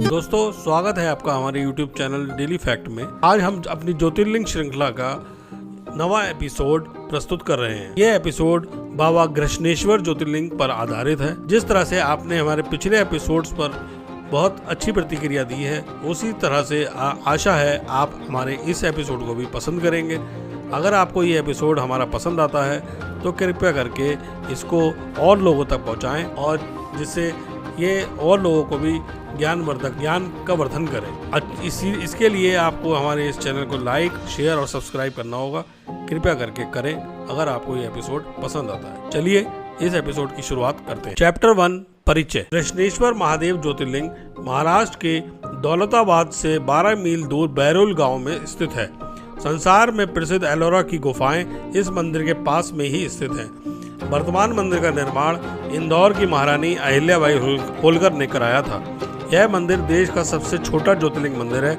दोस्तों, स्वागत है आपका हमारे YouTube चैनल डेली फैक्ट में। आज हम अपनी ज्योतिर्लिंग श्रृंखला का नवा एपिसोड प्रस्तुत कर रहे हैं। यह एपिसोड बाबा घृष्णेश्वर ज्योतिर्लिंग पर आधारित है। जिस तरह से आपने हमारे पिछले एपिसोड्स पर बहुत अच्छी प्रतिक्रिया दी है, उसी तरह से आशा है आप हमारे इस एपिसोड को भी पसंद करेंगे। अगर आपको ये एपिसोड हमारा पसंद आता है तो कृपया करके इसको और लोगों तक पहुंचाएं, और जिससे ये और लोगों को भी ज्ञान का वर्धन करें। इसके लिए आपको हमारे इस चैनल को लाइक, शेयर और सब्सक्राइब करना होगा। कृपया करके करें अगर आपको ये एपिसोड पसंद आता है। चलिए इस एपिसोड की शुरुआत करते हैं। चैप्टर 1, परिचय। घृष्णेश्वर महादेव ज्योतिर्लिंग महाराष्ट्र के दौलताबाद से 12 मील दूर बैरोल गांव में स्थित है। संसार में प्रसिद्ध एलोरा की गुफाएं इस मंदिर के पास में ही स्थित हैं। वर्तमान मंदिर का निर्माण इंदौर की महारानी अहिल्याबाई होलकर ने कराया था। यह मंदिर देश का सबसे छोटा ज्योतिर्लिंग मंदिर है।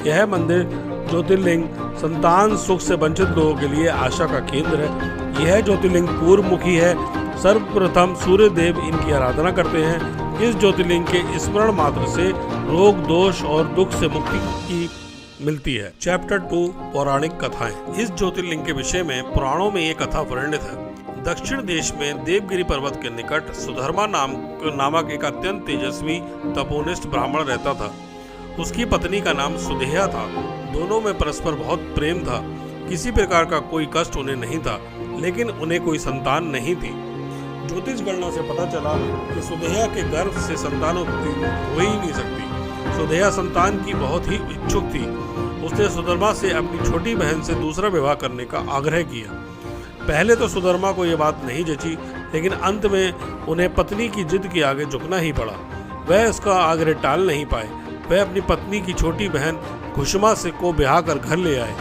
यह मंदिर ज्योतिर्लिंग संतान सुख से वंचित लोगों के लिए आशा का केंद्र है। यह ज्योतिर्लिंग पूर्वमुखी है। सर्वप्रथम सूर्य देव इनकी आराधना करते हैं। इस ज्योतिर्लिंग के स्मरण मात्र से रोग, दोष और दुख से मुक्ति की मिलती है। चैप्टर 2, पौराणिक कथाएं। इस ज्योतिर्लिंग के विषय में पुराणों में ये कथा वर्णित है। दक्षिण देश में देवगिरी पर्वत के निकट सुधर्मा नामक एक अत्यंत तेजस्वी तपोनिष्ठ ब्राह्मण रहता था। उसकी पत्नी का नाम सुधेया था। दोनों में परस्पर बहुत प्रेम था। किसी प्रकार का कोई कष्ट उन्हें नहीं था, लेकिन उन्हें कोई संतान नहीं थी। ज्योतिष गणना से पता चला कि सुधेया के गर्भ से संतान उत्पत्ति हो ही नहीं सकती। सुधेया संतान की बहुत ही इच्छुक थी। उसने सुधर्मा से अपनी छोटी बहन से दूसरा विवाह करने का आग्रह किया। पहले तो सुधर्मा को यह बात नहीं जची, लेकिन अंत में उन्हें पत्नी की जिद के आगे झुकना ही पड़ा। वह उसका आग्रह टाल नहीं पाए। वह अपनी पत्नी की छोटी बहन घुषमा से को ब्याह कर घर ले आए।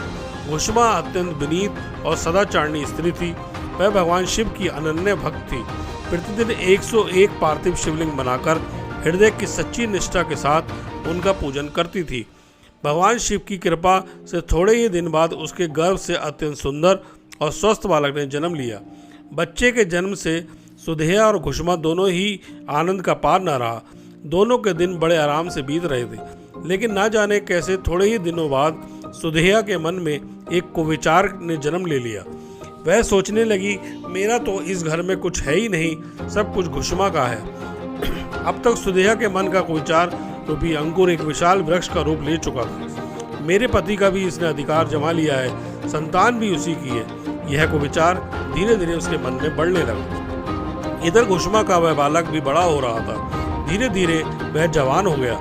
घुषमा अत्यंत विनीत और सदाचारणी स्त्री थी। वह भगवान शिव की अनन्य भक्त थी। प्रतिदिन 101 पार्थिव शिवलिंग बनाकर हृदय की सच्ची निष्ठा के साथ उनका पूजन करती थी। भगवान शिव की कृपा से थोड़े ही दिन बाद उसके गर्भ से अत्यंत सुंदर और स्वस्थ बालक ने जन्म लिया। बच्चे के जन्म से सुधेया और घुषमा दोनों ही आनंद का पार न रहा। दोनों के दिन बड़े आराम से बीत रहे थे, लेकिन ना जाने कैसे थोड़े ही दिनों बाद सुधेया के मन में एक कुविचार ने जन्म ले लिया। वह सोचने लगी, मेरा तो इस घर में कुछ है ही नहीं, सब कुछ घुषमा का है। अब तक सुधेया के मन का कुविचार रूपी अंकुर एक विशाल वृक्ष का रूप ले चुका था। मेरे पति का भी इसने अधिकार जमा लिया है, संतान भी उसी की है। यह कुविचार धीरे धीरे उसके मन में बढ़ने लगा। इधर घुषमा का वह बालक भी बड़ा हो रहा था। धीरे धीरे वह जवान हो गया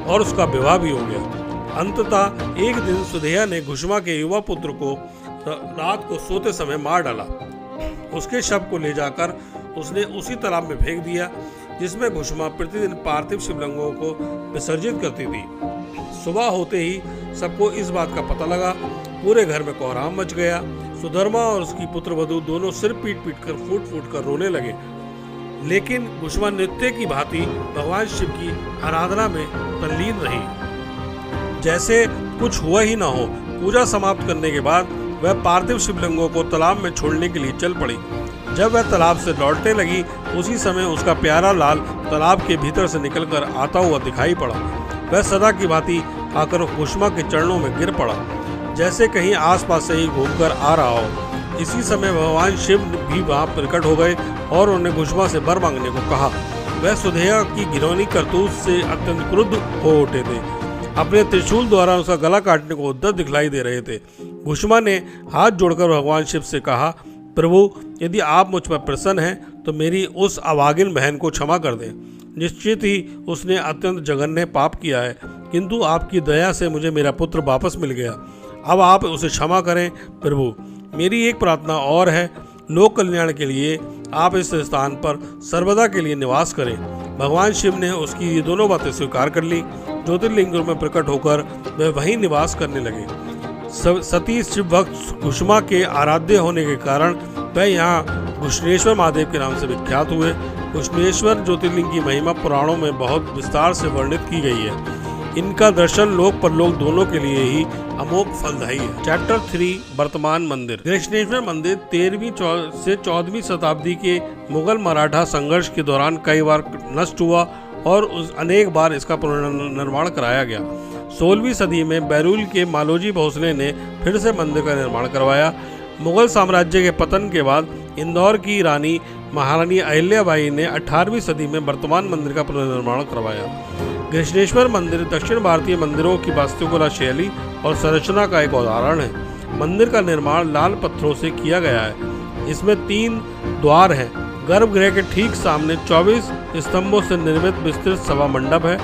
और उसका विवाह भी हो गया। अंततः एक दिन सुधेया ने घुषमा के युवा पुत्र को रात को सोते समय मार डाला। उसके शव को ले जाकर उसने उसी तालाब में फेंक दिया जिसमें घुषमा प्रतिदिन पार्थिव शिवलिंगों को विसर्जित करती थी। सुबह होते ही सबको इस बात का पता लगा। पूरे घर में कोहराम मच गया। सुधर्मा और उसकी पुत्रवधू दोनों सिर पीट पीट कर फूट कर रोने लगे। लेकिन घुषमा नित्य की भांति भगवान शिव की आराधना में तल्लीन रही, जैसे कुछ हुआ ही ना हो। पूजा समाप्त करने के बाद वह पार्थिव शिवलिंगों को तालाब में छोड़ने के लिए चल पड़ी। जब वह तालाब से लौटने लगी, उसी समय उसका प्यारा लाल तालाब के भीतर से निकलकर आता हुआ दिखाई पड़ा। वह सदा की भांति आकर घुषमा के चरणों में गिर पड़ा, जैसे कहीं आसपास से ही घूमकर आ रहा हो। इसी समय भगवान शिव भी वहां प्रकट हो गए और उन्हें घुषमा से वर मांगने को कहा। वह सुधेया की घिनौनी करतूत से अत्यंत क्रुद्ध हो उठे थे। अपने त्रिशूल द्वारा उसका गला काटने को उद्यत दिखलाई दे रहे थे। घुषमा ने हाथ जोड़कर भगवान शिव से कहा, प्रभु, यदि आप मुझ पर प्रसन्न हैं तो मेरी उस अभागिन बहन को क्षमा कर दें। निश्चित ही उसने अत्यंत जघन्य पाप किया है, किंतु आपकी दया से मुझे मेरा पुत्र वापस मिल गया। अब आप उसे क्षमा करें प्रभु। मेरी एक प्रार्थना और है, लोक कल्याण के लिए आप इस स्थान पर सर्वदा के लिए निवास करें। भगवान शिव ने उसकी ये दोनों बातें स्वीकार कर ली। ज्योतिर्लिंग में प्रकट होकर वह वहीं निवास करने लगे। सती शिव भक्त घुषमा के आराध्य होने के कारण वह यहाँ घृष्णेश्वर महादेव के नाम से विख्यात हुए। घृष्णेश्वर ज्योतिर्लिंग की महिमा पुराणों में बहुत विस्तार से वर्णित की गई है। इनका दर्शन लोक परलोक दोनों के लिए ही अमोघ फलदायी है। चैप्टर 3, वर्तमान मंदिर। घृष्णेश्वर मंदिर 13वीं से 14वीं शताब्दी के मुगल मराठा संघर्ष के दौरान कई बार नष्ट हुआ और अनेक बार इसका पुनर्निर्माण कराया गया। 16वीं सदी में बैरूल के मालोजी भोसले ने फिर से मंदिर का निर्माण करवाया। मुगल साम्राज्य के पतन के बाद इंदौर की रानी महारानी अहिल्याबाई ने 18वीं सदी में वर्तमान मंदिर का पुनर्निर्माण करवाया। कृष्णेश्वर मंदिर दक्षिण भारतीय मंदिरों की वास्तुकला शैली और संरचना का एक उदाहरण है। मंदिर का निर्माण लाल पत्थरों से किया गया है। इसमें 3 द्वार हैं। गर्भगृह के ठीक सामने 24 स्तंभों से निर्मित विस्तृत सभा मंडप है।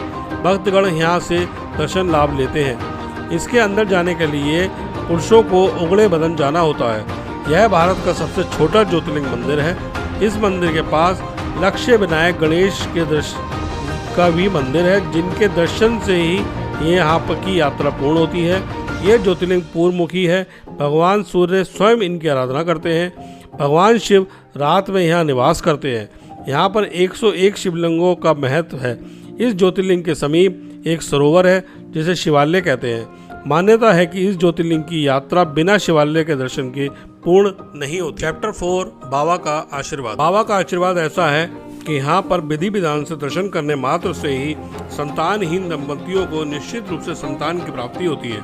भक्तगण यहाँ से दर्शन लाभ लेते हैं। इसके अंदर जाने के लिए पुरुषों को उगड़े बदन जाना होता है। यह भारत का सबसे छोटा ज्योतिर्लिंग मंदिर है। इस मंदिर के पास लक्ष्य विनायक गणेश के का भी मंदिर है, जिनके दर्शन से ही यहाँ पर की यात्रा पूर्ण होती है। यह ज्योतिर्लिंग पूर्वमुखी है। भगवान सूर्य स्वयं इनकी आराधना करते हैं। भगवान शिव रात में यहाँ निवास करते हैं। यहाँ पर 101 शिवलिंगों का महत्व है। इस ज्योतिर्लिंग के समीप एक सरोवर है जिसे शिवालय कहते हैं। मान्यता है कि इस ज्योतिर्लिंग की यात्रा बिना शिवालय के दर्शन के पूर्ण नहीं होती। चैप्टर 4 बाबा का आशीर्वाद। बाबा का आशीर्वाद ऐसा है कि यहाँ पर विधि विधान से दर्शन करने मात्र से ही संतानहीन दंपतियों को निश्चित रूप से संतान की प्राप्ति होती है।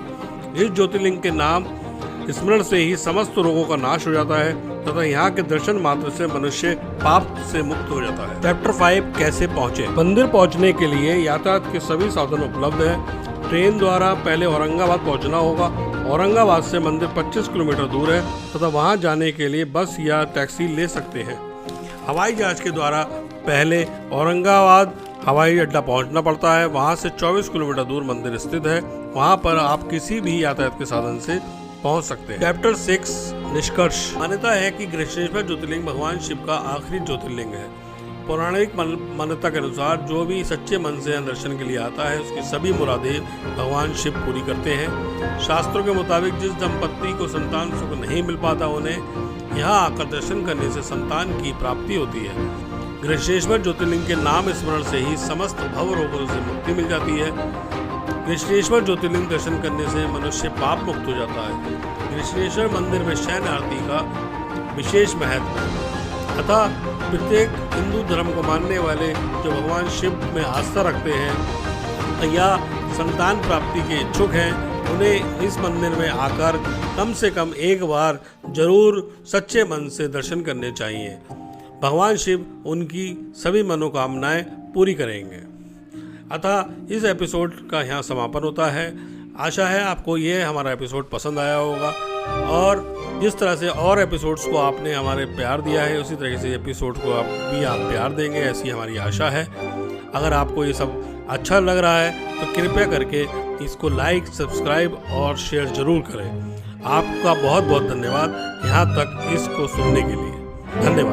इस ज्योतिर्लिंग के नाम स्मरण से ही समस्त रोगों का नाश हो जाता है तथा यहाँ के दर्शन मात्र से मनुष्य पाप से मुक्त हो जाता है। चैप्टर 5 कैसे पहुँचे। मंदिर पहुँचने के लिए यातायात के सभी साधन उपलब्ध हैं। ट्रेन द्वारा पहले औरंगाबाद पहुँचना होगा। औरंगाबाद से मंदिर 25 किलोमीटर दूर है तथा वहाँ जाने के लिए बस या टैक्सी ले सकते हैं। हवाई जहाज के द्वारा पहले औरंगाबाद हवाई अड्डा पहुंचना पड़ता है। वहां से 24 किलोमीटर दूर मंदिर स्थित है। वहां पर आप किसी भी यातायात के साधन से पहुंच सकते हैं। चैप्टर 6 निष्कर्ष। मान्यता है कि कृष्णेश्वर ज्योतिर्लिंग भगवान शिव का आखिरी ज्योतिर्लिंग है। पौराणिक मान्यता के अनुसार जो भी सच्चे मन से दर्शन के लिए आता है उसकी सभी मुरादें भगवान शिव पूरी करते हैं। शास्त्रों के मुताबिक जिस दंपत्ति को संतान सुख नहीं मिल पाता उन्हें यहाँ आकर दर्शन करने से संतान की प्राप्ति होती है। कृष्णेश्वर ज्योतिर्लिंग के नाम स्मरण से ही समस्त भव रोगों से मुक्ति मिल जाती है। कृष्णेश्वर ज्योतिर्लिंग दर्शन करने से मनुष्य पाप मुक्त हो जाता है। कृष्णेश्वर मंदिर में शयन आरती का विशेष महत्व है। अतः प्रत्येक हिंदू धर्म को मानने वाले जो भगवान शिव में आस्था रखते हैं या संतान प्राप्ति के इच्छुक हैं उन्हें इस मंदिर में आकर कम से कम एक बार जरूर सच्चे मन से दर्शन करने चाहिए। भगवान शिव उनकी सभी मनोकामनाएं पूरी करेंगे। अतः इस एपिसोड का यहाँ समापन होता है। आशा है आपको ये हमारा एपिसोड पसंद आया होगा और जिस तरह से और एपिसोड्स को आपने हमारे प्यार दिया है उसी तरह से एपिसोड को आप प्यार देंगे, ऐसी हमारी आशा है। अगर आपको ये सब अच्छा लग रहा है तो कृपया करके इसको लाइक, सब्सक्राइब और शेयर जरूर करें। आपका बहुत बहुत धन्यवाद यहाँ तक इसको सुनने के लिए। धन्यवाद।